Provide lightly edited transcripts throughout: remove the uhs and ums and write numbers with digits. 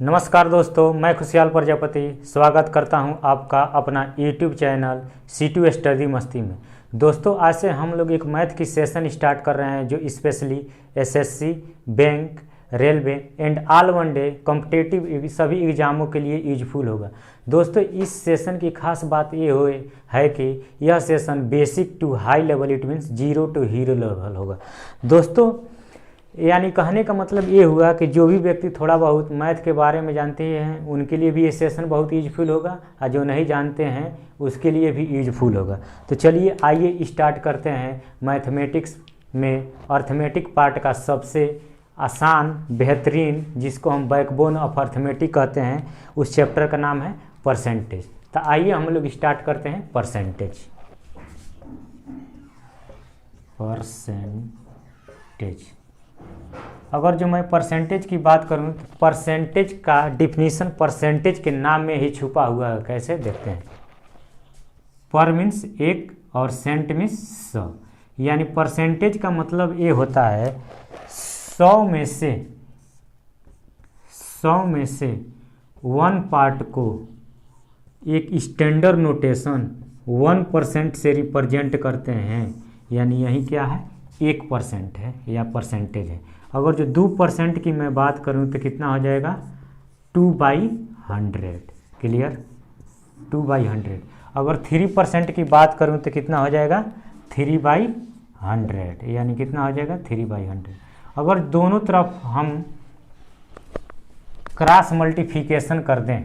नमस्कार दोस्तों, मैं खुशहाल प्रजापति स्वागत करता हूं आपका अपना YouTube चैनल C2 स्टडी मस्ती में। दोस्तों, आज से हम लोग एक मैथ की सेशन स्टार्ट कर रहे हैं जो specially SSC, bank, railway and all one day competitive सभी एग्जामों के लिए यूजफुल होगा। दोस्तों, इस सेशन की खास बात ये है कि यह session basic to high level, it means 0 to hero level होगा। दोस्तों, यानी कहने का मतलब ये हुआ कि जो भी व्यक्ति थोड़ा बहुत मैथ के बारे में जानते हैं उनके लिए भी ये सेशन बहुत यूजफुल होगा, और जो नहीं जानते हैं उसके लिए भी यूजफुल होगा। तो चलिए आइए स्टार्ट करते हैं मैथमेटिक्स में अर्थमेटिक पार्ट का सबसे आसान, बेहतरीन, जिसको हम बैकबोन ऑफ अर्थमेटिक कहते हैं, उस चैप्टर का नाम है परसेंटेज। तो आइए हम लोग स्टार्ट करते हैं परसेंटेज। अगर जो मैं परसेंटेज की बात करूं तो परसेंटेज का डिफिनीशन परसेंटेज के नाम में ही छुपा हुआ है। कैसे देखते हैं। पर मीन्स एक और सेंट मीन्स 100, यानी परसेंटेज का मतलब ये होता है 100 में से 1 पार्ट को एक स्टैंडर्ड नोटेशन 1% से रिप्रेजेंट करते हैं। यानी यही क्या है, 1% है या परसेंटेज है। अगर जो 2% की मैं बात करूं तो कितना हो जाएगा, 2/100। क्लियर, 2/100। अगर 3% की बात करूं तो कितना हो जाएगा, 3/100, यानी कितना हो जाएगा, 3/100। अगर दोनों तरफ हम क्रॉस मल्टीप्लिकेशन कर दें,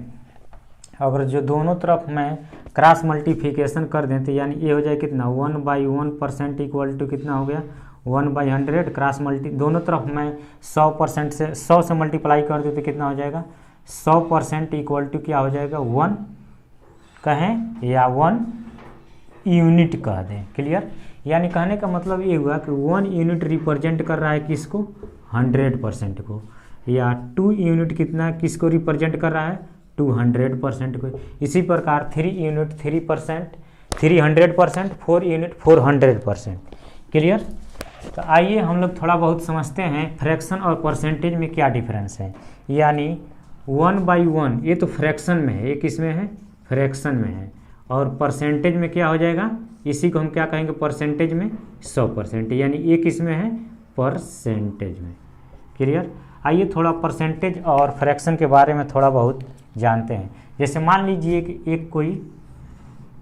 अगर जो दोनों तरफ मैं क्रॉस मल्टीप्लिकेशन कर दें तो यानी ये हो जाए कितना, 1/1% इक्वल टू कितना हो गया, 1/100। क्रॉस मल्टी दोनों तरफ मैं 100% से 100 से मल्टीप्लाई कर दूँ तो कितना हो जाएगा, 100% इक्वल टू क्या हो जाएगा, 1 कहें या 1 यूनिट कह दें। क्लियर, यानी कहने का मतलब ये हुआ कि 1 यूनिट रिप्रेजेंट कर रहा है किसको, 100% को, या 2 यूनिट कितना किसको रिप्रेजेंट कर रहा है, 200% को। इसी प्रकार 3 यूनिट 3%, 300%, 4 यूनिट 400%। क्लियर। तो आइए हम लोग थोड़ा बहुत समझते हैं फ्रैक्शन और परसेंटेज में क्या डिफरेंस है। यानी 1/1 ये तो फ्रैक्शन में है, ये किस में है, फ्रैक्शन में है, और परसेंटेज में क्या हो जाएगा, इसी को हम क्या कहेंगे, परसेंटेज में 100%, यानी ये किस में है, परसेंटेज में। क्लियर। आइए थोड़ा परसेंटेज और फ्रैक्शन के बारे में थोड़ा बहुत जानते हैं। जैसे मान लीजिए कि एक कोई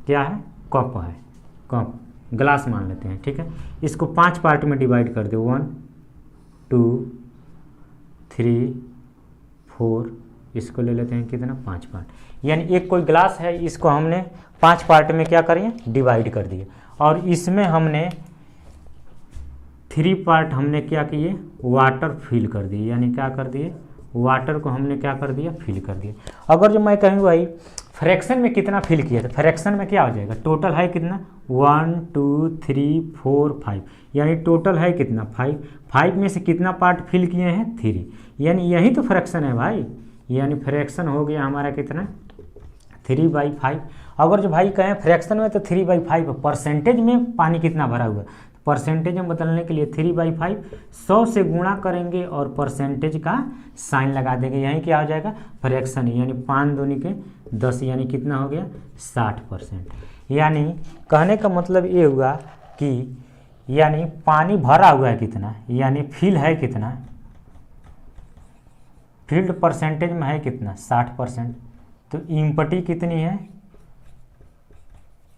क्या है, कप है, कप ग्लास मान लेते हैं, ठीक है। इसको 5 पार्ट में डिवाइड कर दो, 1 2 3 4, इसको ले लेते हैं कितना, 5 पार्ट। यानी एक कोई ग्लास है, इसको हमने 5 पार्ट में क्या करिए, डिवाइड कर दिए, और इसमें हमने 3 पार्ट हमने क्या किए, वाटर फिल कर दिए। यानी क्या कर दिए, वाटर को हमने क्या कर दिया, फिल कर दिया। अगर जो मैं कहूँ भाई फ्रैक्शन में कितना फिल किया, तो फ्रैक्शन में क्या हो जाएगा, टोटल है कितना, 1 2 3 4 5, यानी टोटल है कितना, 5 में से कितना पार्ट फिल किए हैं, 3, यानी यही तो फ्रैक्शन है भाई। यानी फ्रैक्शन हो गया हमारा कितना, 3/5। अगर जो भाई कहें फ्रैक्शन में तो 3/5, परसेंटेज में पानी कितना भरा हुआ, परसेंटेज में बदलने के लिए 3/5 100 से गुणा करेंगे और परसेंटेज का साइन लगा देंगे, यहीं क्या हो जाएगा, फ्रैक्शन। यानी 5 दूनी के 10, यानी कितना हो गया, 60%। यानी कहने का मतलब ये हुआ कि यानी पानी भरा हुआ है कितना, यानी फिल है कितना, फील्ड परसेंटेज में है कितना, 60%। तो इम्पटी कितनी है,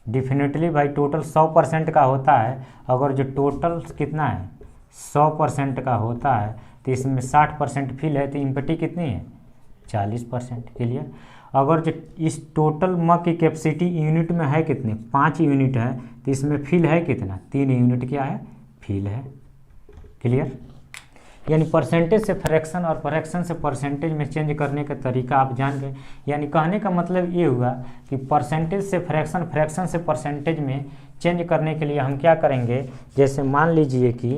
डेफिनेटली भाई टोटल 100% का होता है। अगर जो टोटल कितना है, 100% का होता है, तो इसमें 60% फिल है, तो इम्पटी कितनी है, 40%। क्लियर। अगर जो इस टोटल मग की कैपेसिटी यूनिट में है कितने, 5 यूनिट है, तो इसमें फिल है कितना, 3 यूनिट क्या है, फिल है। क्लियर। यानी परसेंटेज से फ्रैक्शन और फ्रैक्शन से परसेंटेज में चेंज करने का तरीका आप जान गए। यानी कहने का मतलब ये हुआ कि परसेंटेज से फ्रैक्शन, फ्रैक्शन से परसेंटेज में चेंज करने के लिए हम क्या करेंगे, जैसे मान लीजिए कि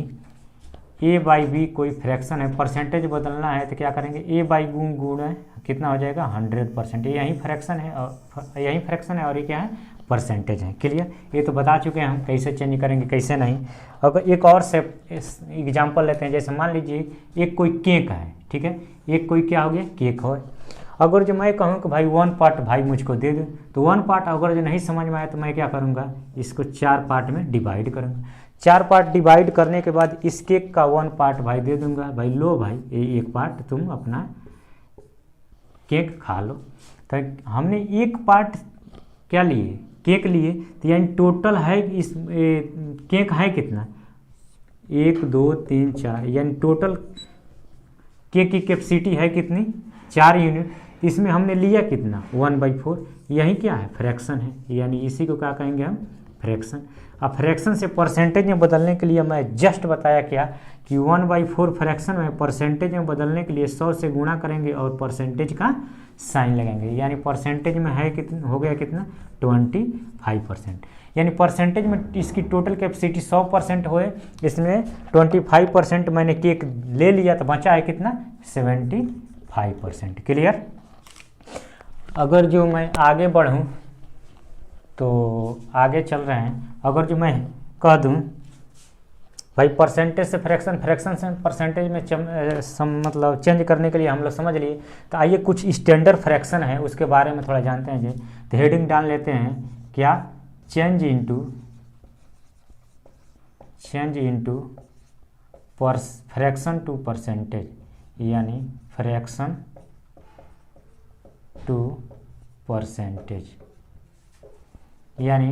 a/b कोई फ्रैक्शन है, परसेंटेज बदलना है तो क्या करेंगे, a/b गुण कितना हो जाएगा, 100%। यही फ्रैक्शन है और ये क्या है, परसेंटेज है। क्लियर। ये तो बता चुके हैं हम कैसे चेंज करेंगे कैसे नहीं। अगर एक और से एग्जांपल लेते हैं, जैसे मान लीजिए एक कोई केक है, ठीक है, एक कोई क्या हो गया, केक हो, अगर जो मैं कहूँ कि भाई 1 पार्ट भाई मुझको दे दो, तो 1 पार्ट अगर जो नहीं समझ में आया तो मैं क्या करूँगा, इसको 4 पार्ट में डिवाइड करूँगा। 4 पार्ट डिवाइड करने के बाद इस केक का 1 पार्ट भाई दे दूँगा, भाई लो भाई ये 1 पार्ट तुम अपना केक खा लो। तो हमने 1 पार्ट क्या लिए, केक लिए, तो यानी टोटल है इस केक है कितना, 1 2 3 4, यानी टोटल केक की कैपेसिटी है कितनी, 4 यूनिट। इसमें हमने लिया कितना, 1/4, यही क्या है, फ्रैक्शन है, यानी इसी को क्या कहेंगे हम, फ्रैक्शन। अब फ्रैक्शन से परसेंटेज में बदलने के लिए मैं जस्ट बताया क्या कि 1/4 फ्रैक्शन में परसेंटेज में बदलने के लिए 100 से गुणा करेंगे और परसेंटेज का साइन लगाएंगे, यानी परसेंटेज में है कितना, हो गया कितना, 25%। यानी परसेंटेज में इसकी टोटल कैपेसिटी 100% हुए, इसमें 25% मैंने केक ले लिया तो बचा है कितना, 75%। क्लियर। अगर जो मैं आगे बढ़ूँ तो आगे चल रहे हैं, अगर जो मैं कह दूँ भाई परसेंटेज से फ्रैक्शन, फ्रैक्शन से परसेंटेज में मतलब चेंज करने के लिए हम लोग समझ लिए, तो आइए कुछ स्टैंडर्ड फ्रैक्शन है उसके बारे में थोड़ा जानते हैं जी। तो हेडिंग डाल लेते हैं क्या, change into fraction to percentage, यानी फ्रैक्शन टू परसेंटेज, यानी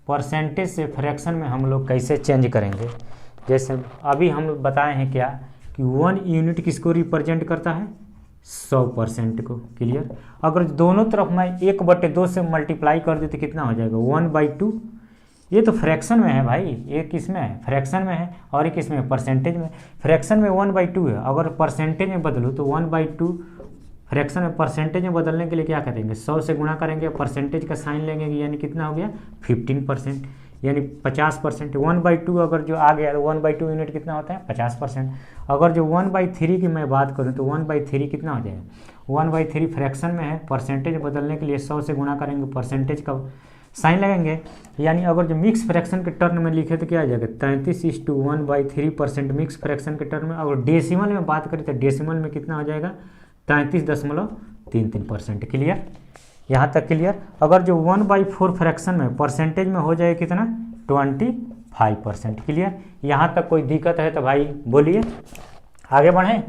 परसेंटेज से फ्रैक्शन में हम लोग कैसे चेंज करेंगे। जैसे अभी हम बताए हैं क्या कि 1 यूनिट किसको रिप्रेजेंट करता है, 100% को। क्लियर। अगर दोनों तरफ मैं 1/2 से मल्टीप्लाई कर दे तो कितना हो जाएगा, 1/2। ये तो फ्रैक्शन में है भाई, ये किस में है, फ्रैक्शन में है, और ये किस में, परसेंटेज में। फ्रैक्शन में 1/2 है, अगर परसेंटेज में बदलूँ तो 1/2 फ्रैक्शन में परसेंटेज में बदलने के लिए क्या करेंगे, 100 से गुणा करेंगे, परसेंटेज का साइन लेंगे, यानी कितना हो गया, 15%, यानी 50%। 1/2 अगर जो आ गया, 1/2 यूनिट कितना होता है, 50%। अगर जो 1/3 की मैं बात करूं तो 1/3 कितना हो जाएगा, 1/3 फ्रैक्शन में है, परसेंटेज बदलने के लिए 100 से गुणा करेंगे, परसेंटेज का साइन लगेंगे। यानी अगर जो मिक्स फ्रैक्शन के टर्म में लिखे तो क्या आ जाएगा, 33:1/3% मिक्स फ्रैक्शन के टर्म में। अगर डेसिमल में बात करें तो डेसिमल में कितना हो जाएगा, 33.33%। क्लियर, यहाँ तक क्लियर। अगर जो 1/4 फ्रैक्शन में परसेंटेज में हो जाए कितना, 25%। क्लियर, यहाँ तक कोई दिक्कत है तो भाई बोलिए, आगे बढ़ें।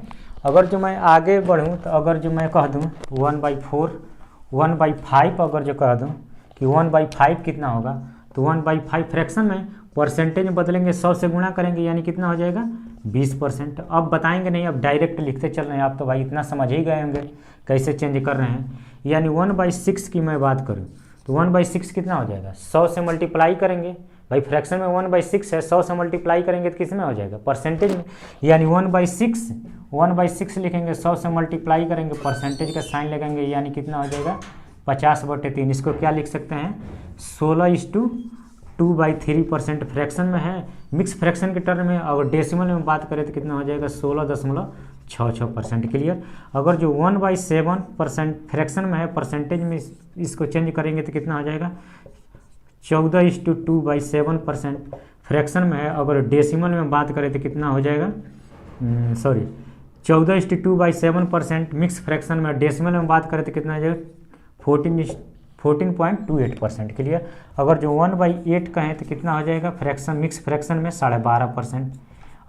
अगर जो मैं आगे बढ़ूँ तो अगर जो मैं कह दूँ 1/5 अगर जो कह दूँ कि 1/5 कितना होगा, तो 1/5 फ्रैक्शन में परसेंटेज में बदलेंगे, 100 से गुणा करेंगे, यानी कितना हो जाएगा, 20%। अब बताएंगे नहीं, अब डायरेक्ट लिखते चल रहे हैं, आप तो भाई इतना समझ ही गए होंगे कैसे चेंज कर रहे हैं। यानी 1/6 की मैं बात करूं तो 1/6 कितना हो जाएगा, 100 से मल्टीप्लाई करेंगे, भाई फ्रैक्शन में 1/6 है, 100 से मल्टीप्लाई करेंगे तो किस में हो जाएगा, परसेंटेज में। यानी 1/6 लिखेंगे, 100 से मल्टीप्लाई करेंगे, परसेंटेज का साइन लगाएंगे, यानी कितना हो जाएगा, 50/3। इसको क्या लिख सकते हैं, 16:2/3% फ्रैक्शन में है, मिक्स फ्रैक्शन के टर्म में। अगर डेसिमल में बात करें तो कितना हो जाएगा, 16.66%। क्लियर। अगर जो 1/7% फ्रैक्शन में है, परसेंटेज में इसको चेंज करेंगे तो कितना हो जाएगा, 14:2/7% फ्रैक्शन में है। अगर डेसिमल में बात करें तो कितना हो जाएगा, 14:2/7% मिक्स फ्रैक्शन में। डेसिमल में बात करें तो कितना हो जाएगा, 14.28%। क्लियर। अगर जो 1/8 कहें तो कितना हो जाएगा, फ्रैक्शन मिक्स फ्रैक्शन में 12.5%।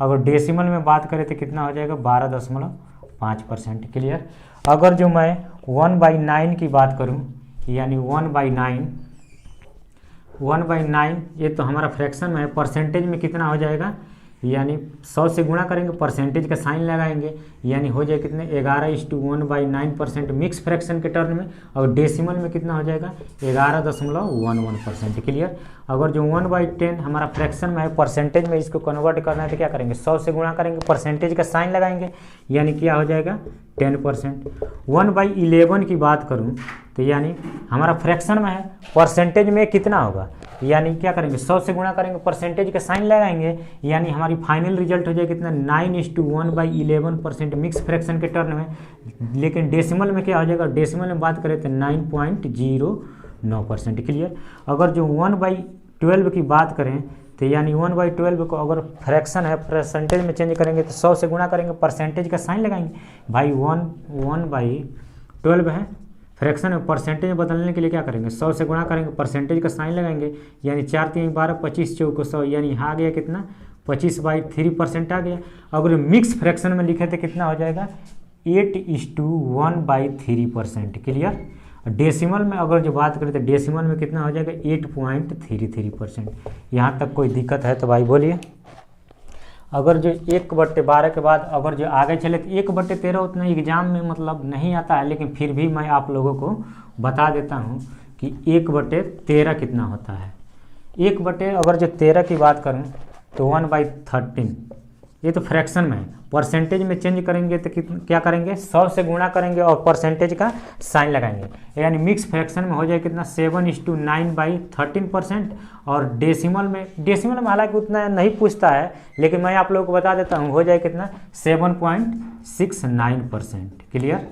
अगर डेसिमल में बात करें तो कितना हो जाएगा, 12.5%। क्लियर। अगर जो मैं 1/9 की बात करूं, यानी 1/9 ये तो हमारा फ्रैक्शन में है, परसेंटेज में कितना हो जाएगा, यानी 100 से गुणा करेंगे, परसेंटेज का साइन लगाएंगे, यानी हो जाए कितने, 11:1/9% मिक्स फ्रैक्शन के टर्म में। और डेसिमल में कितना हो जाएगा, 11.11%। क्लियर। अगर जो 1/10 हमारा फ्रैक्शन में है, परसेंटेज में इसको कन्वर्ट करना है तो क्या करेंगे, 100 से गुणा करेंगे, परसेंटेज का साइन लगाएंगे, यानी क्या हो जाएगा, 10%। 1/11 की बात करूँ तो यानी हमारा फ्रैक्शन में है, परसेंटेज में कितना होगा, यानी क्या करेंगे, 100 से गुणा करेंगे, परसेंटेज का साइन लगाएंगे, यानी हमारी फाइनल रिजल्ट हो जाएगा कितना, 9:1/11% मिक्स फ्रैक्शन के टर्म में। लेकिन डेसिमल में क्या हो जाएगा, डेसिमल में बात करें तो 9.09%। क्लियर। अगर जो 1/12 की बात करें तो यानी 1/12 को अगर फ्रैक्शन है, परसेंटेज में चेंज करेंगे तो 100 से गुणा करेंगे, परसेंटेज का साइन लगाएंगे, भाई 1/12 12 है। फ्रैक्शन में परसेंटेज में बदलने के लिए क्या करेंगे, 100 से गुणा करेंगे, परसेंटेज का साइन लगाएंगे, यानी 4 3 12, 25 चौको 100, यानी यहाँ आ गया कितना 25/3% आ गया। अगर मिक्स फ्रैक्शन में लिखे तो कितना हो जाएगा 8:1/3%। क्लियर। डेसिमल में अगर जो बात करें तो डेसिमल में कितना हो जाएगा 8.33%। यहाँ तक कोई दिक्कत है तो भाई बोलिए। अगर जो 1/12 के बाद अगर जो आगे चले तो 1/13 उतना एग्जाम में मतलब नहीं आता है, लेकिन फिर भी मैं आप लोगों को बता देता हूँ कि 1/13 कितना होता है। अगर जो 13 की बात करूँ तो 1/13, ये तो फ्रैक्शन में है। परसेंटेज में चेंज करेंगे तो क्या करेंगे 100 से गुणा करेंगे और परसेंटेज का साइन लगाएंगे, यानी मिक्स फ्रैक्शन में हो जाए कितना 7:9/13%। और डेसिमल में हालांकि उतना नहीं पूछता है, लेकिन मैं आप लोगों को बता देता हूँ हो जाए कितना 7.69%। क्लियर।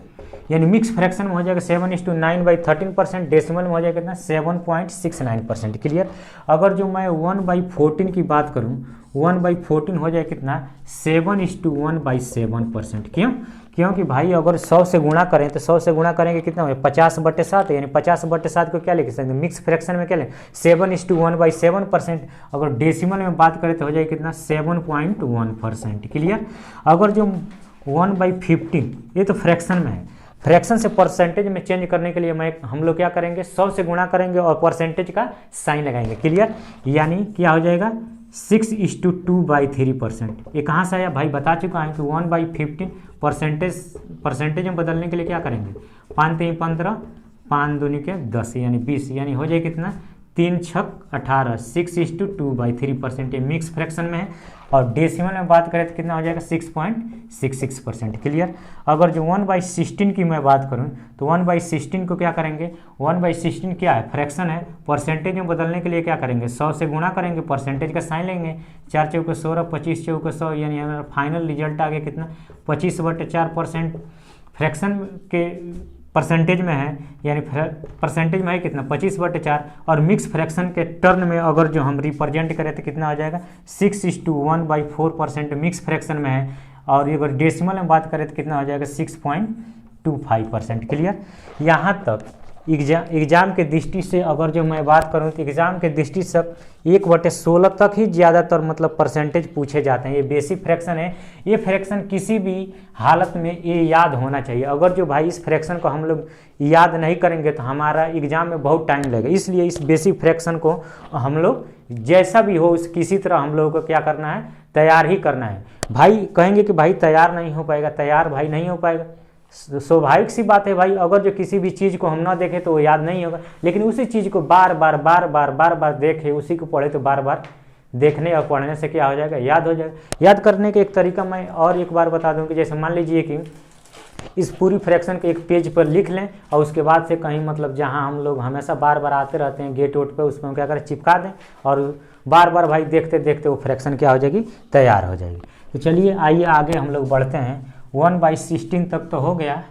यानी मिक्स फ्रैक्शन में हो जाएगा 7:9/13%, डेसिमल में हो जाएगा कितना 7.69%। क्लियर। अगर जो मैं 1/14 की बात करूं 1/14 हो जाए कितना 7:1/7%। क्योंकि भाई अगर 100 से गुणा करें तो 100 से गुणा करेंगे कितना हो 50/7, यानी 50/7 को क्या लिख सकते हैं मिक्स फ्रैक्शन में क्या लें 7:1/7%। अगर डेसिमल में बात करें तो हो जाए कितना 7.1%। क्लियर। अगर जो 1/15 ये तो फ्रैक्शन में है, फ्रैक्शन से परसेंटेज में चेंज करने के लिए हम लोग क्या करेंगे 100 से गुणा करेंगे और परसेंटेज का साइन लगाएंगे। क्लियर। यानी क्या हो जाएगा 6:2/3%। ये कहाँ से आया भाई बता चुका है कि 1/15 परसेंटेज में बदलने के लिए क्या करेंगे 5 3 15, 5 दूनी के 10, यानी 20, यानी हो जाए कितना 3 6 18, 6:2/3%। ये मिक्स फ्रैक्शन में है। और डेसिमल में बात करें तो कितना हो जाएगा 6.66%। क्लियर। अगर जो 1/16 की मैं बात करूं तो 1/16 को क्या करेंगे 1/16 क्या है फ्रैक्शन है, परसेंटेज में बदलने के लिए क्या करेंगे 100 से गुणा करेंगे, परसेंटेज का साइन लेंगे, 4 चौके 16, 25 चौके 100, यानी हमारा फाइनल रिजल्ट आ गया कितना 25/4%। फ्रैक्शन के परसेंटेज में है, यानी परसेंटेज में है कितना 25/4। और मिक्स फ्रैक्शन के टर्न में अगर जो हम रिप्रेजेंट करें तो कितना हो जाएगा 6:1/4% मिक्स फ्रैक्शन में है। और अगर डेसिमल में बात करें तो कितना हो जाएगा 6.25%। क्लियर। यहाँ तक एग्जाम के दृष्टि से अगर जो मैं बात करूँ तो एग्जाम के दृष्टि से 1/16 तक ही ज़्यादातर मतलब परसेंटेज पूछे जाते हैं। ये बेसिक फ्रैक्शन है, ये फ्रैक्शन किसी भी हालत में ये याद होना चाहिए। अगर जो भाई इस फ्रैक्शन को हम लोग याद नहीं करेंगे तो हमारा एग्जाम में बहुत टाइम लगेगा। इसलिए इस बेसिक फ्रैक्शन को हम लोग जैसा भी हो किसी तरह हम लोगों को क्या करना है तैयार ही करना है। भाई कहेंगे कि भाई तैयार नहीं हो पाएगा, तैयार भाई नहीं हो पाएगा, स्वाभाविक सी बात है भाई। अगर जो किसी भी चीज़ को हम ना देखें तो वो याद नहीं होगा, लेकिन उसी चीज़ को बार बार देखें, उसी को पढ़े तो बार बार देखने और पढ़ने से क्या हो जाएगा याद हो जाएगा। याद करने का एक तरीका मैं और एक बार बता दूं कि जैसे मान लीजिए कि इस पूरी फ्रैक्शन के एक पेज पर लिख लें और उसके बाद से कहीं मतलब जहां हम लोग हमेशा बार बार आते रहते हैं गेट वोट पे, उसमें क्या करें चिपका दें और बार बार भाई देखते देखते वो फ्रैक्शन क्या हो जाएगी तैयार हो जाएगी। तो चलिए आइए आगे हम लोग बढ़ते हैं। 1/16 तक तो हो गया,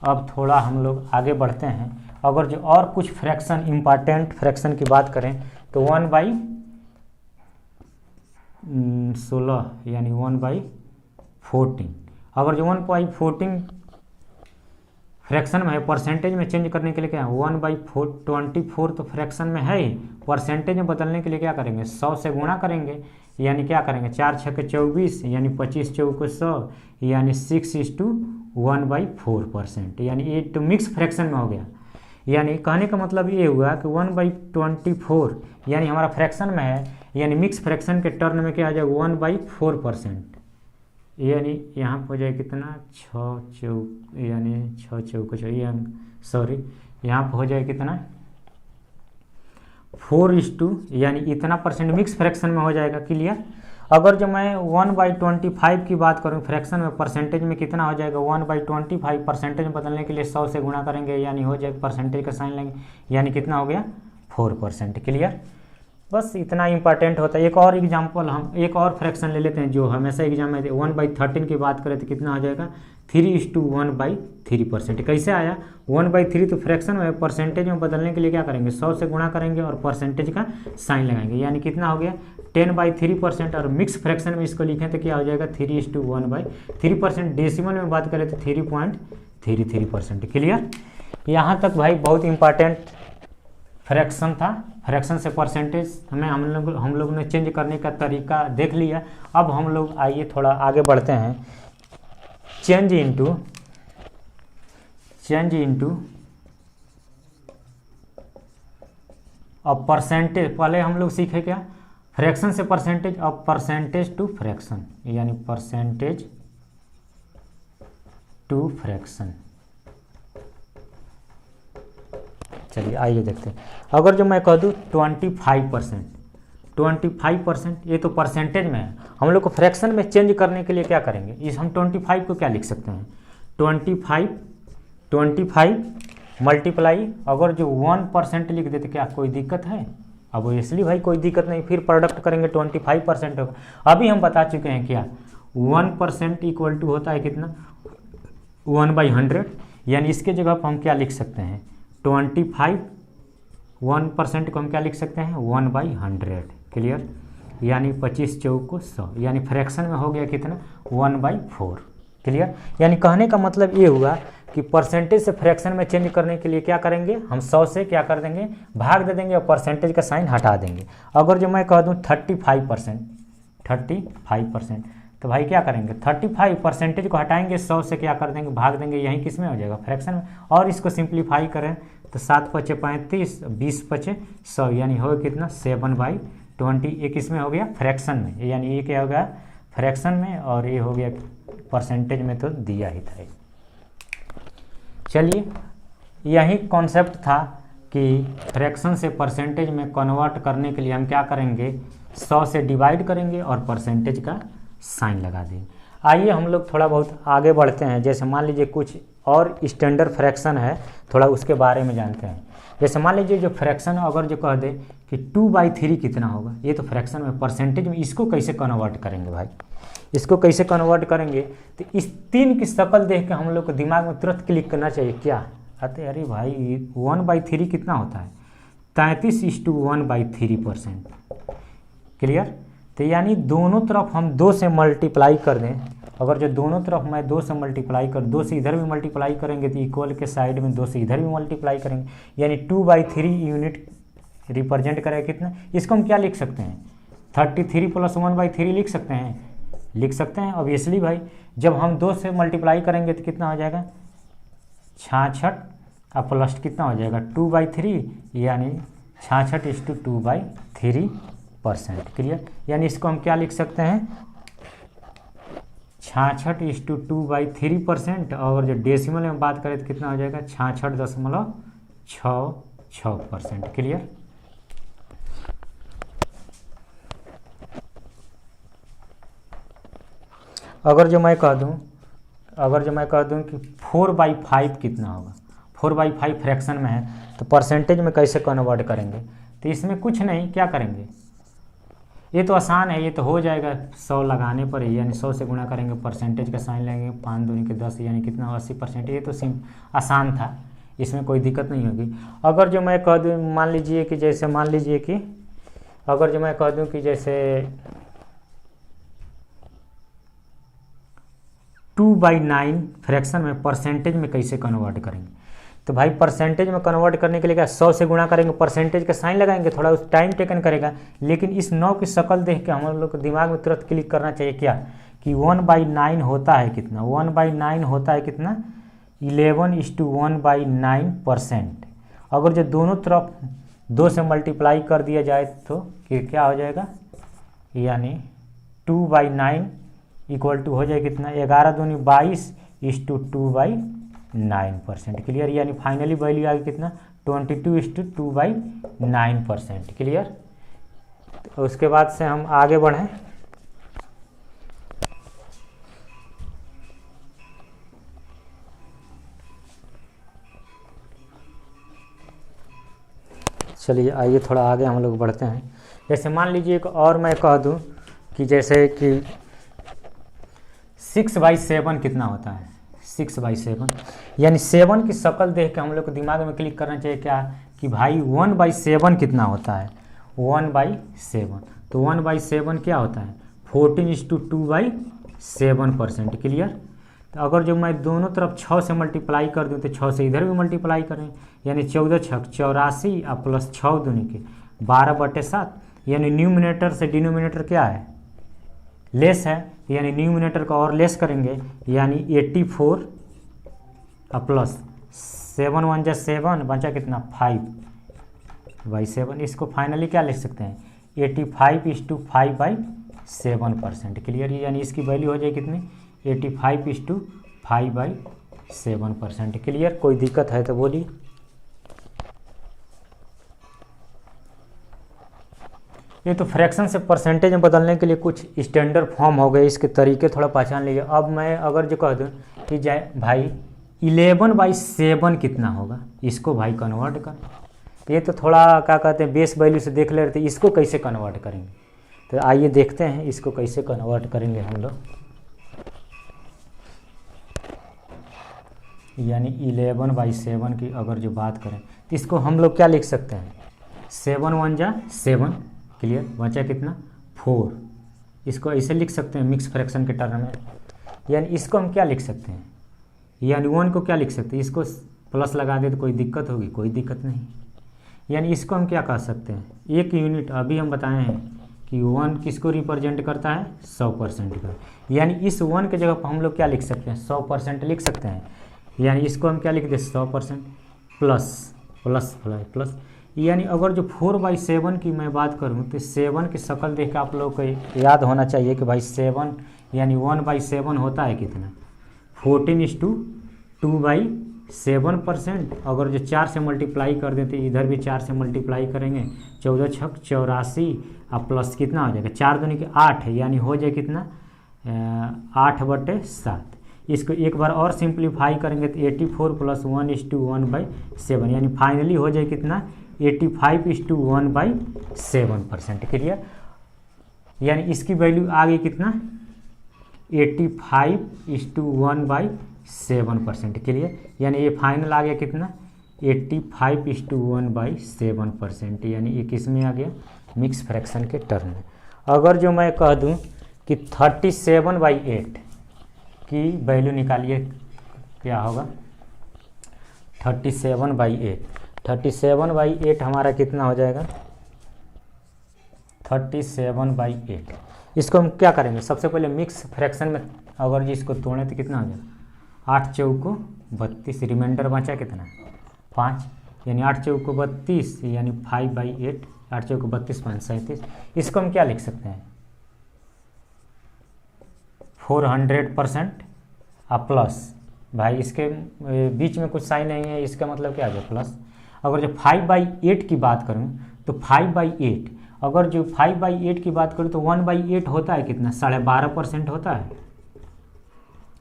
अब थोड़ा हम लोग आगे बढ़ते हैं। अगर जो और कुछ फ्रैक्शन इम्पॉर्टेंट फ्रैक्शन की बात करें तो 1/16 यानी 1/14। अगर जो 1/14 फ्रैक्शन में है, परसेंटेज में चेंज करने के लिए क्या है 1/24 तो फ्रैक्शन में है ही, परसेंटेज में बदलने के लिए क्या करेंगे 100 से गुणा करेंगे, यानी क्या करेंगे 4 6 24, यानी 25 चौके 100, यानी 6:1/4%, यानी ये तो मिक्स फ्रैक्शन में हो गया। यानी कहने का मतलब ये हुआ कि 1/24 यानी हमारा फ्रैक्शन में है, यानी मिक्स फ्रैक्शन के टर्न में क्या आ जाएगा 1/4%, यानी यहाँ पर हो जाए कितना 6 चौके सॉरी यहाँ पर हो जाए कितना 4:, यानी इतना परसेंट मिक्स फ्रैक्शन में हो जाएगा। क्लियर। अगर जो मैं 1/25 की बात करूँ फ्रैक्शन में, परसेंटेज में कितना हो जाएगा 1/25, परसेंटेज में बदलने के लिए 100 से गुणा करेंगे, यानी हो जाएगा परसेंटेज का साइन लेंगे, यानी कितना हो गया 4%। क्लियर। बस इतना इंपॉर्टेंट होता है। एक और एग्जाम्पल हम एक और फ्रैक्शन ले लेते हैं जो हमेशा एग्जाम में 1/13 की बात करें तो कितना हो जाएगा 3:1/3%। कैसे आया 1/3 तो फ्रैक्शन में, परसेंटेज में बदलने के लिए क्या करेंगे 100 से गुणा करेंगे और परसेंटेज का साइन लगाएंगे, यानी कितना हो गया 10/3%। और मिक्स फ्रैक्शन में इसको लिखें तो क्या हो जाएगा 3:1/3%। डेसिमल में बात करें तो 33%। क्लियर। यहाँ तक भाई बहुत इंपॉर्टेंट फ्रैक्शन था। फ्रैक्शन से परसेंटेज हमें हम लोग ने चेंज करने का तरीका देख लिया। अब हम लोग आइए थोड़ा आगे बढ़ते हैं। चेंज इनटू अब परसेंटेज, पहले हम लोग सीखे क्या, फ्रैक्शन से परसेंटेज, अब परसेंटेज टू फ्रैक्शन, यानी परसेंटेज टू फ्रैक्शन। चलिए आइए देखते हैं। अगर जो मैं कह दूँ 25%, ये तो परसेंटेज में है। हम लोग को फ्रैक्शन में चेंज करने के लिए क्या करेंगे, इस हम 25 को क्या लिख सकते हैं, 25 मल्टीप्लाई, अगर जो 1% लिख देते क्या कोई दिक्कत है, अब इसलिए भाई कोई दिक्कत नहीं, फिर प्रोडक्ट करेंगे 25% होगा। अभी हम बता चुके हैं क्या 1% इक्वल टू होता है कितना, 1/100, यानी इसके जगह पर हम क्या लिख सकते हैं 25, 1% को हम क्या लिख सकते हैं 1/100। क्लियर। यानी 25 चौक को 100, यानी फ्रैक्शन में हो गया कितना 1/4। क्लियर। यानी कहने का मतलब ये हुआ कि परसेंटेज से फ्रैक्शन में चेंज करने के लिए क्या करेंगे हम 100 से क्या कर देंगे भाग दे देंगे और परसेंटेज का साइन हटा देंगे। अगर जो मैं कह दूँ 35%, तो भाई क्या करेंगे 35 परसेंटेज को हटाएंगे 100 से क्या कर देंगे भाग देंगे, यहीं किस में हो जाएगा फ्रैक्शन में। और इसको सिंप्लीफाई करें तो 7 × 5 = 35, 20 × 5 = 100, यानी हो कितना 7/20। ये किस में हो गया फ्रैक्शन में, यानी ये क्या हो गया फ्रैक्शन में, और ये हो गया परसेंटेज में तो दिया ही था। चलिए यही कॉन्सेप्ट था कि फ्रैक्शन से परसेंटेज में कन्वर्ट करने के लिए हम क्या करेंगे 100 से डिवाइड करेंगे और परसेंटेज का साइन लगा देंगे। आइए हम लोग थोड़ा बहुत आगे बढ़ते हैं। जैसे मान लीजिए कुछ और स्टैंडर्ड फ्रैक्शन है, थोड़ा उसके बारे में जानते हैं। जैसे मान लीजिए जो फ्रैक्शन अगर जो कह दे कि 2/3 कितना होगा, ये तो फ्रैक्शन में परसेंटेज में, इसको कैसे कन्वर्ट करेंगे भाई, इसको कैसे कन्वर्ट करेंगे, तो इस 3 की शक्ल देख के हम लोग को दिमाग में तुरंत क्लिक करना चाहिए क्या, अरे भाई 1/3 कितना होता है 33:1/3%। क्लियर। तो यानी दोनों तरफ हम 2 से मल्टीप्लाई कर दें, अगर जो दोनों तरफ मैं 2 से मल्टीप्लाई कर, 2 से इधर भी मल्टीप्लाई करेंगे तो इक्वल के साइड में 2 से इधर भी मल्टीप्लाई करेंगे, यानी 2/3 यूनिट रिप्रेजेंट करेगा कितना। इसको हम क्या लिख सकते हैं 33 + 1/3 लिख सकते हैं ऑब्वियसली भाई। जब हम 2 से मल्टीप्लाई करेंगे तो कितना हो जाएगा 66 और प्लस कितना हो जाएगा 2/3, यानी 66:2/3%। क्लियर। यानी इसको हम क्या लिख सकते हैं 66:2/3%, और जो डेसिमल में बात करें तो कितना हो जाएगा 66.66%। क्लियर। अगर जो मैं कह दूं कि 4/5 कितना होगा, 4/5 फ्रैक्शन में है तो परसेंटेज में कैसे कन्वर्ट करेंगे, तो इसमें कुछ नहीं, क्या करेंगे, ये तो आसान है, ये तो हो जाएगा 100 लगाने पर ही, यानी 100 से गुणा करेंगे, परसेंटेज का साइन लेंगे, 5 दूनी के 10, यानी कितना 80%। ये तो आसान था, इसमें कोई दिक्कत नहीं होगी। अगर जो मैं कह दूँ मान लीजिए कि जैसे अगर जो मैं कह दूँ कि जैसे 2/9 फ्रैक्शन में परसेंटेज में कैसे कन्वर्ट करेंगे, तो भाई परसेंटेज में कन्वर्ट करने के लिए क्या 100 से गुणा करेंगे, परसेंटेज का साइन लगाएंगे, थोड़ा उस टाइम टेकन करेगा, लेकिन इस 9 की शक्ल देख के हम लोग को दिमाग में तुरंत क्लिक करना चाहिए क्या कि 1/9 होता है कितना, 1/9 होता है कितना 11:1/9%। अगर जो दोनों तरफ 2 से मल्टीप्लाई कर दिया जाए तो क्या हो जाएगा, यानी 2/9 इक्वल टू हो जाए कितना 11 दूनी 22:2/9%। क्लियर। यानी फाइनली वैल्यू आ गई कितना 22:2/9%। क्लियर। तो उसके बाद से हम आगे बढ़ें। चलिए आइए थोड़ा आगे हम लोग बढ़ते हैं। जैसे मान लीजिए एक और मैं कह दूं कि जैसे कि 6/7 कितना होता है 6/7, यानी 7 की शक्ल देख के हम लोग को दिमाग में क्लिक करना चाहिए क्या कि भाई 1/7 कितना होता है 1/7। तो 1/7 क्या होता है 14:2/7%। क्लियर। तो अगर जो मैं दोनों तरफ 6 से मल्टीप्लाई कर दूँ तो 6 से इधर भी मल्टीप्लाई करें, यानी 14 छक 84 और प्लस 6 दूनी के 12/7, यानी न्यूमिनेटर से डिनोमिनेटर क्या है, लेस है, यानी न्यूमिनेटर को और लेस करेंगे, यानी 84 और प्लस 7 1 जा 7 बचा कितना 5/7। इसको फाइनली क्या लिख सकते हैं 85:5/7%। क्लियर, यानी इसकी वैल्यू हो जाए कितनी 85:5/7%। क्लियर, कोई दिक्कत है तो बोलिए। ये तो फ्रैक्शन से परसेंटेज में बदलने के लिए कुछ स्टैंडर्ड फॉर्म हो गए, इसके तरीके थोड़ा पहचान लीजिए। अब मैं अगर जो कह दूँ कि जाए भाई 11/7 कितना होगा, इसको भाई कन्वर्ट कर, ये तो थोड़ा क्या कहते हैं बेस वैल्यू से देख ले रहे थे, इसको कैसे कन्वर्ट करेंगे, तो आइए देखते हैं इसको कैसे कन्वर्ट करेंगे हम लोग। यानी 11/7 की अगर जो बात करें तो इसको हम लोग क्या लिख सकते हैं 7 1 जा 7। क्लियर, बचा कितना 4। इसको ऐसे लिख सकते हैं मिक्स फ्रैक्शन के टर्म में। यानी इसको हम क्या लिख सकते हैं, यानी 1 को क्या लिख सकते हैं, इसको प्लस लगा दे तो कोई दिक्कत होगी, कोई दिक्कत नहीं। यानी इसको हम क्या कह सकते हैं, एक यूनिट अभी हम बताए हैं कि 1 किसको रिप्रेजेंट करता है 100% का। यानी इस 1 के जगह पर हम लोग क्या लिख सकते हैं 100% लिख सकते हैं। यानी इसको हम क्या लिख दें 100% प्लस प्लस प्लस। यानी अगर जो 4/7 की मैं बात करूं तो 7 की शक्ल देख के आप लोग को याद होना चाहिए कि भाई 7 यानी 1/7 होता है कितना 14:2/7%। अगर जो 4 से मल्टीप्लाई कर देते इधर भी 4 से मल्टीप्लाई करेंगे 14 छक 84 और प्लस कितना हो जाएगा 4 दूनी के 8 है, यानी हो जाए कितना 8/7। इसको एक बार और सिंप्लीफाई करेंगे तो 84 + 1:1/7, यानी फाइनली हो जाए कितना 85:1/7%। क्लियर, यानी इसकी वैल्यू आ गई कितना 85:1/7%। क्लियर, यानी ये फाइनल आ गया कितना 85:1/7%। यानी ये किस में आ गया मिक्स फ्रैक्शन के टर्म में। अगर जो मैं कह दूं कि 37/8 की वैल्यू निकालिए, क्या होगा 37/8 हमारा कितना हो जाएगा 37/8। इसको हम क्या करेंगे, सबसे पहले मिक्स फ्रैक्शन में अगर जी इसको तोड़ें तो कितना हो जाएगा 8 चौको 32, रिमाइंडर बचा कितना 5, यानी 8 चौको 32 यानी 5/8, 8 चौको 32 5 37। इसको हम क्या लिख सकते हैं 400% और प्लस, भाई इसके बीच में कुछ साइन नहीं है, इसका मतलब क्या आ गया प्लस। अगर जो 5/8 की बात करूं तो 5/8, अगर जो 5/8 की बात करूं तो 1/8 होता है कितना 12.5% होता है।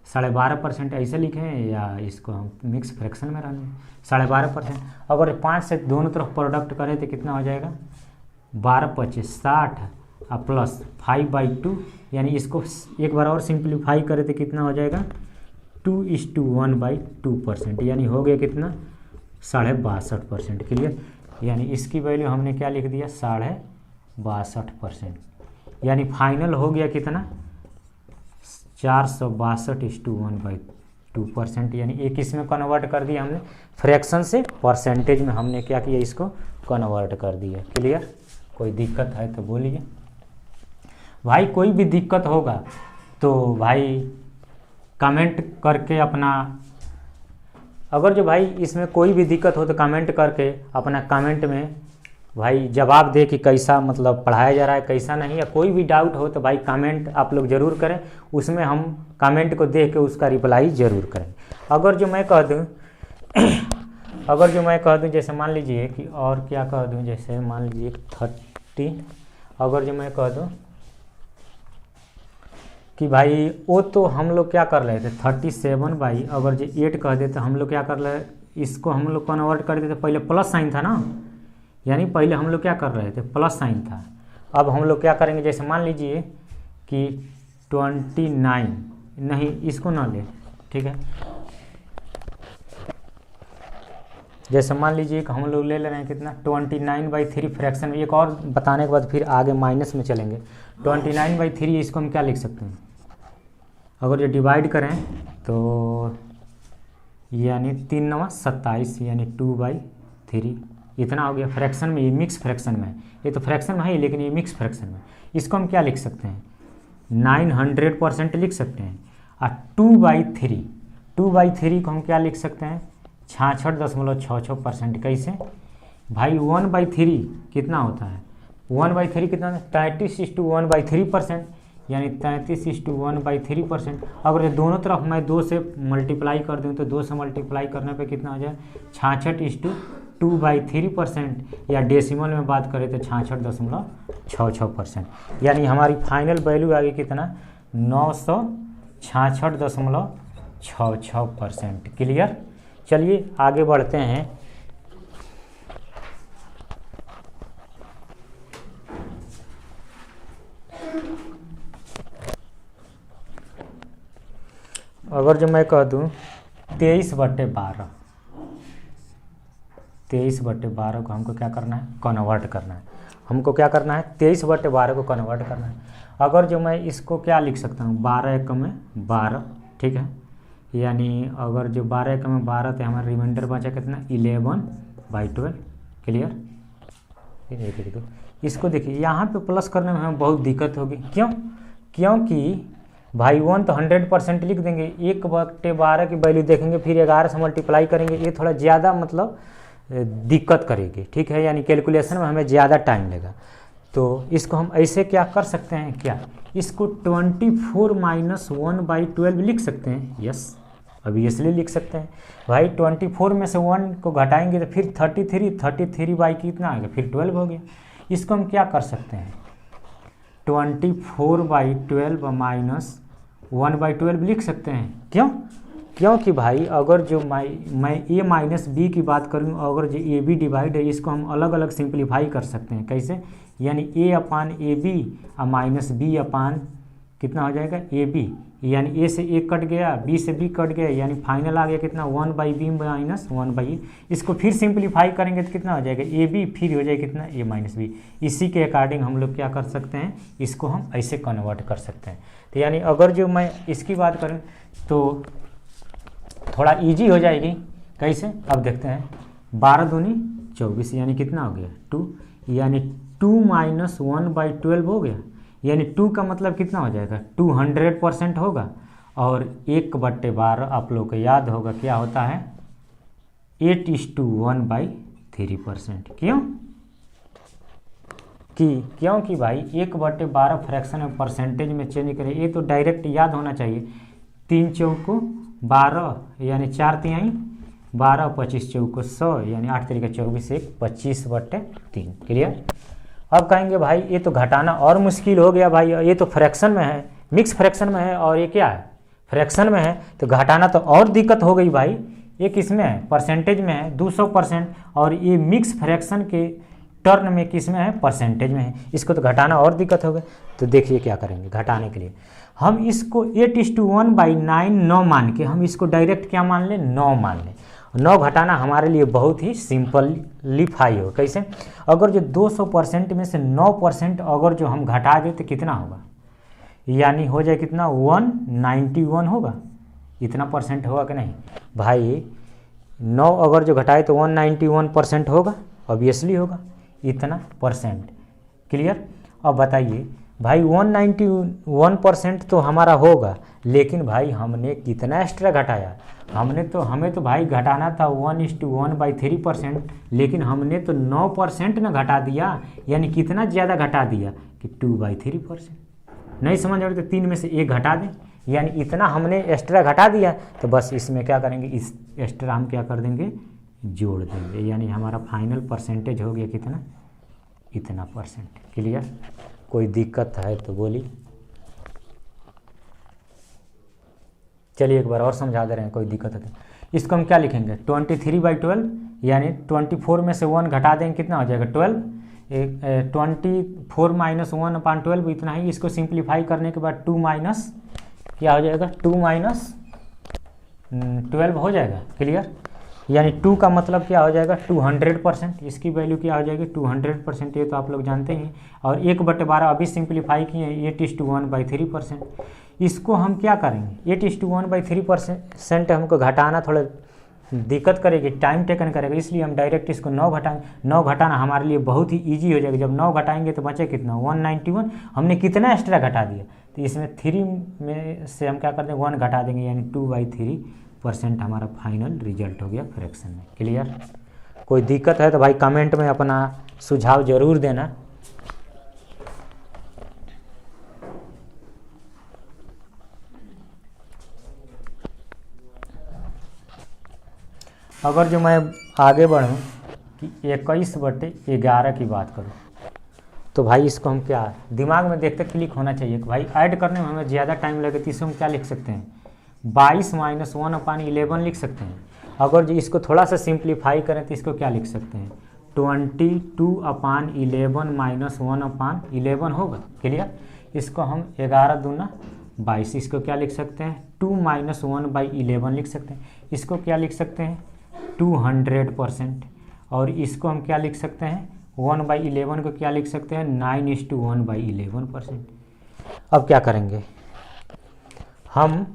12.5% ऐसे लिखें या इसको हम मिक्स फ्रैक्शन में रहने 12.5%। अगर 5 से दोनों तरफ प्रोडक्ट करें तो कितना हो जाएगा 12×5 = 60 और प्लस 5/2, यानी इसको एक बार और सिंप्लीफाई करें तो कितना हो जाएगा 2:1/2%, यानी हो गया कितना 62.5%। क्लियर, यानी इसकी वैल्यू हमने क्या लिख दिया 62.5%, यानी फाइनल हो गया कितना 462:1/2%। यानी एक इसमें कन्वर्ट कर दिया हमने फ्रैक्शन से परसेंटेज में, हमने क्या किया इसको कन्वर्ट कर दिया। क्लियर, कोई दिक्कत है तो बोलिए भाई, कोई भी दिक्कत होगा तो भाई कमेंट करके अपना, अगर जो भाई इसमें कोई भी दिक्कत हो तो कमेंट करके अपना कमेंट में भाई जवाब दे कि कैसा मतलब पढ़ाया जा रहा है कैसा नहीं, या कोई भी डाउट हो तो भाई कमेंट आप लोग ज़रूर करें, उसमें हम कमेंट को देख के उसका रिप्लाई ज़रूर करें। अगर जो मैं कह दूं जैसे मान लीजिए कि और क्या कह दूं, जैसे मान लीजिए 30, अगर जो मैं कह दूं कि भाई वो तो हम लोग क्या कर रहे थे 37 भाई, अगर जो 8 कह देते हम लोग क्या कर रहे, इसको हम लोग कन्वर्ट कर देते, पहले प्लस साइन था ना, यानी पहले हम लोग क्या कर रहे थे प्लस साइन था। अब हम लोग क्या करेंगे, जैसे मान लीजिए कि 29, नहीं इसको ना ले, ठीक है, जैसे मान लीजिए कि हम लोग ले रहे हैं कितना 29/3 फ्रैक्शन में, एक और बताने के बाद फिर आगे माइनस में चलेंगे। 29/3 इसको हम क्या लिख सकते हैं, अगर जो डिवाइड करें तो यानी 3 9 27 यानी 2/3 इतना हो गया। फ्रैक्शन में, ये मिक्स फ्रैक्शन में है, ये तो फ्रैक्शन में है लेकिन ये मिक्स फ्रैक्शन में। इसको हम क्या लिख सकते हैं, 900% लिख सकते हैं। और 2/3 को हम क्या लिख सकते हैं, 66.66%। कैसे भाई, 1/3 कितना होता है, 1/3 कितना है, 33:1/3%, यानी 33:1/3%। अगर दोनों तरफ मैं 2 से मल्टीप्लाई कर दूं तो 2 से मल्टीप्लाई करने पे कितना हो जाए, 66:2/3%, या डेसिमल में बात करें तो 66.66%। यानी हमारी फाइनल वैल्यू आ गई कितना, 966.66%। क्लियर। चलिए आगे बढ़ते हैं। अगर जो मैं कह दूँ 23/12, 23/12 को हमको क्या करना है, कन्वर्ट करना है। हमको क्या करना है, 23/12 को कन्वर्ट करना है। अगर जो मैं इसको क्या लिख सकता हूँ, 12 एकम में 12, ठीक है। यानी अगर जो 12 एकम में 12 तो हमारा रिमाइंडर बचा कितना, 11/12। क्लियर। देखिए इसको देखिए, यहाँ पे प्लस करने में हमें बहुत दिक्कत होगी। क्यों, क्योंकि भाई 1 तो 100% लिख देंगे, 1/12 की वैल्यू देखेंगे फिर 11 से मल्टीप्लाई करेंगे, ये थोड़ा ज़्यादा मतलब दिक्कत करेगी, ठीक है। यानी कैलकुलेशन में हमें ज़्यादा टाइम लेगा। तो इसको हम ऐसे क्या कर सकते हैं, क्या इसको 24 - 1/12 लिख सकते हैं। यस, अभी इसलिए लिख सकते हैं भाई, 24 में से 1 को घटाएंगे तो फिर 33 बाई कितना आएगा, फिर 12 हो गया। इसको हम क्या कर सकते हैं, 24/12 माइनस 1/12 लिख सकते हैं। क्यों, क्योंकि भाई अगर जो मैं a माइनस बी की बात करूँ, अगर जो ए बी डिवाइड है, इसको हम अलग अलग सिंप्लीफाई कर सकते हैं। कैसे, यानी a/ab और माइनस b अपान कितना हो जाएगा, ab, यानी a से a कट गया, b से b कट गया, यानी फाइनल आ गया कितना, 1/b माइनस 1/a। इसको फिर सिंप्लीफाई करेंगे तो कितना हो जाएगा, ab, फिर हो जाएगा कितना, a माइनस b। इसी के अकॉर्डिंग हम लोग क्या कर सकते हैं, इसको हम ऐसे कन्वर्ट कर सकते हैं। तो यानी अगर जो मैं इसकी बात करूँ तो थोड़ा इजी हो जाएगी। कैसे, अब देखते हैं, 12 दूनी 24, यानी कितना हो गया, 2, यानी 2 - 1/12 हो गया। यानी 2 का मतलब कितना हो जाएगा, 200% होगा। और 1/12 आप लोग को याद होगा क्या होता है, 8:1/3%। क्यों, क्योंकि भाई 1/12 फ्रैक्शन में परसेंटेज में चेंज करें, ये तो डायरेक्ट याद होना चाहिए। 3 चौको 12, यानी 4 तिहाई 12, 25 चौको 100, यानी 8 तरीका 24, 1 25/3। क्लियर। अब कहेंगे भाई ये तो घटाना और मुश्किल हो गया भाई, ये तो फ्रैक्शन में है, मिक्स फ्रैक्शन में है, और ये क्या है, फ्रैक्शन में है, तो घटाना तो और दिक्कत हो गई भाई। ये किस में है, परसेंटेज में है 200%, और ये मिक्स फ्रैक्शन के टर्न में किस में है, परसेंटेज में है। इसको तो घटाना और दिक्कत हो गई। तो देखिए क्या करेंगे घटाने के लिए, हम इसको 8:1/9 9 मान के हम इसको डायरेक्ट क्या मान लें, 9 मान लें। 9 घटाना हमारे लिए बहुत ही सिंपलीफाई हो। कैसे, अगर जो 200% में से 9% अगर जो हम घटा दें तो कितना होगा, यानी हो जाए कितना, 191 होगा। इतना परसेंट होगा कि नहीं भाई, 9 अगर जो घटाए तो 191% होगा, ऑब्वियसली होगा इतना परसेंट। क्लियर। अब बताइए भाई 191% तो हमारा होगा, लेकिन भाई हमने कितना एक्स्ट्रा घटाया, हमें तो भाई घटाना था 1:1/3%, लेकिन हमने तो 9% ना घटा दिया, यानी कितना ज़्यादा घटा दिया कि 2/3%। नहीं समझ रहे तो 3 में से 1 घटा दें, यानी इतना हमने एक्स्ट्रा घटा दिया। तो बस इसमें क्या करेंगे, इस एक्स्ट्रा हम क्या कर देंगे, जोड़ देंगे, यानी हमारा फाइनल परसेंटेज हो गया कितना, इतना परसेंट। क्लियर। कोई दिक्कत है तो बोलिए। चलिए एक बार और समझा दे रहे हैं, कोई दिक्कत है तो। इसको हम क्या लिखेंगे, 23/12, यानी 24 में से 1 घटा देंगे, कितना हो जाएगा 12। 24 - 1/12 इतना ही। इसको सिंप्लीफाई करने के बाद 2 माइनस क्या हो जाएगा, 2 - 12 हो जाएगा। क्लियर। यानी 2 का मतलब क्या हो जाएगा, 200%। इसकी वैल्यू क्या हो जाएगी, 200%। ये तो आप लोग जानते हैं। और 1/12 अभी सिंप्लीफाई किए, 8:1/3%। इसको हम क्या करेंगे 8:1/3% हमको घटाना थोड़ा दिक्कत करेगी, टाइम टेकन करेगा, इसलिए हम डायरेक्ट इसको 9 घटाएंगे। 9 घटाना हमारे लिए बहुत ही ईजी हो जाएगा। जब 9 घटाएंगे तो बचे कितना 191। हमने कितना एक्स्ट्रा घटा दिया, तो इसमें 3 में से हम क्या कर देंगे 1 घटा देंगे, यानी 2/3% हमारा फाइनल रिजल्ट हो गया फ्रैक्शन में। क्लियर? कोई दिक्कत है तो भाई कमेंट में अपना सुझाव जरूर देना। अगर जो मैं आगे बढ़ूँ कि 21/11 की बात करूँ, तो भाई इसको हम क्या दिमाग में देखते क्लिक होना चाहिए कि भाई ऐड करने में हमें ज़्यादा टाइम लगे, तो इसको हम क्या लिख सकते हैं 22 - 1/11 लिख सकते हैं। अगर जो इसको थोड़ा सा सिंप्लीफाई करें तो इसको क्या लिख सकते हैं 22/11 - 1/11 होगा। क्लियर? इसको हम 11 दूना 22, इसको क्या लिख सकते हैं 2 - 1/11 लिख सकते हैं। इसको क्या लिख सकते हैं 200%। और इसको हम क्या लिख सकते हैं 1/11 को क्या लिख सकते हैं 9:1/11%। अब क्या करेंगे हम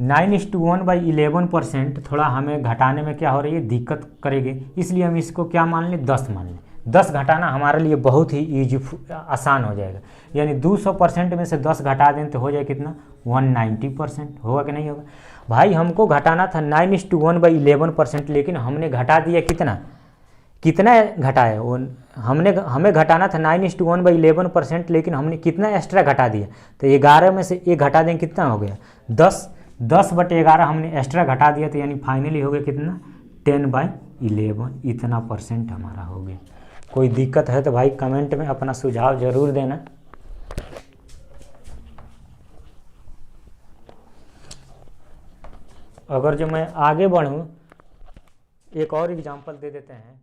9:1/11%, थोड़ा हमें घटाने में क्या हो रही है दिक्कत करेगी, इसलिए हम इसको क्या मान लें 10 मान लें। 10 घटाना हमारे लिए बहुत ही ईजी आसान हो जाएगा, यानी 200% में से 10 घटा दें तो हो जाए कितना 190%। होगा कि नहीं होगा? भाई हमको घटाना था 9:1/11%, लेकिन हमने घटा दिया कितना घटाया वो हमें घटाना था 9:1/11%, लेकिन हमने कितना एक्स्ट्रा घटा दिया, तो 11 में से 1 घटा दें कितना हो गया 10/11 हमने एक्स्ट्रा घटा दिया, तो यानी फाइनली हो गया कितना 10/11, इतना % हमारा हो गया। कोई दिक्कत है तो भाई कमेंट में अपना सुझाव जरूर देना। अगर जो मैं आगे बढ़ूँ एक और एग्जांपल दे देते हैं